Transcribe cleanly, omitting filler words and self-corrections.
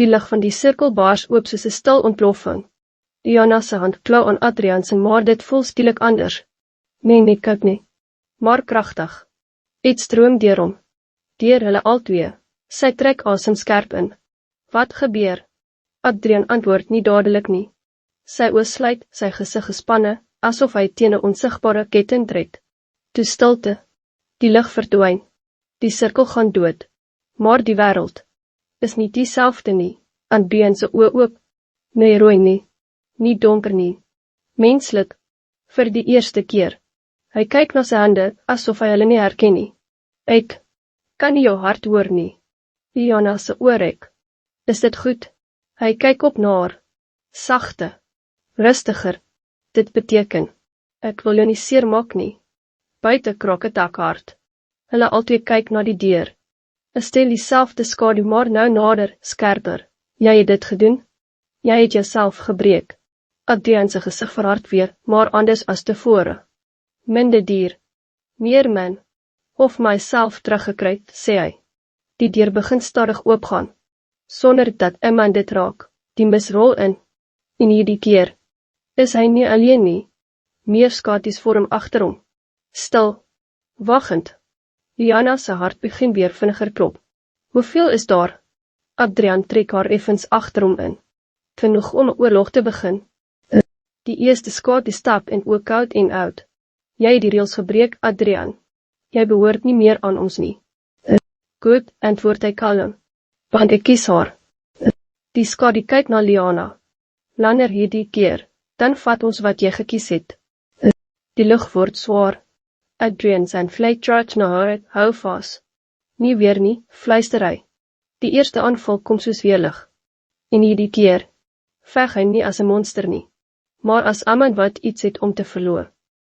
Die lig van die sirkel baars oop soos 'n stil ontploffing. Diana se hand klauw aan Adrian se, maar dit voel skielik anders. Nee, kyk nie. Maar krachtig. Iets stroom deur hom. Deur hulle albei. Sy trek asem skerp in. Wat gebeur? Adrian antwoord nie dadelik nie. Sy oë sluit, sy gesig gespanne, asof hy teen 'n onsigbare ketting tred. Toe stilte. Die lig verdwyn. Die sirkel gaan dood. Maar die wêreld is nie dieselfde nie. Adrian se oë oop. Nee, rooi nie. Nie donker nie. Menslik. Vir die eerste keer. Hy kyk na sy hande, asof hy hulle nie herken nie. Ek kan nie jou hart hoor nie. Diana se oë rek. Is dit goed? Hy kyk op na haar. Sagte. Rustiger. Dit beteken. Ek wil jou nie seer maak nie. Buite krok het ek hard. Hulle albei kyk na die deur. Stel dieselfde skadu, maar nou nader, skerper. Jy het dit gedoen? Jy het jouself gebreek. Adrian se gesig verhard weer, maar anders as tevore. Minder dier. Meer min. Of myself teruggekry, sê hy. Die deur begin stadig oopgaan. Sonder dat iemand dit raak. Die mis rol in. En hierdie keer is hy nie alleen nie. Meer skaties voor hom agter hom. Stil. Waggend. Diana se hart begin weer vinniger klop. Hoeveel is daar? Adrian trek haar effens agter hom in. Genoeg om 'n oorlog te begin. Die eerste skatie stap en ook koud en oud. Jy het die reëls gebreek, Adrian. Jy behoort nie meer aan ons nie. Goed, antwoord hy kalm. Want ek kies haar. Die skadu kyk na Liana. Langer hierdie keer, dan vat ons wat jy gekies het. Die lug word zwaar. Adrian zijn vlijtjaart na haar, hou vas. Nie weer nie, fluister hy. Die eerste aanval kom soos weerlig. En hierdie keer, veg hy nie as 'n monster nie, maar as iemand wat iets het om te verloor.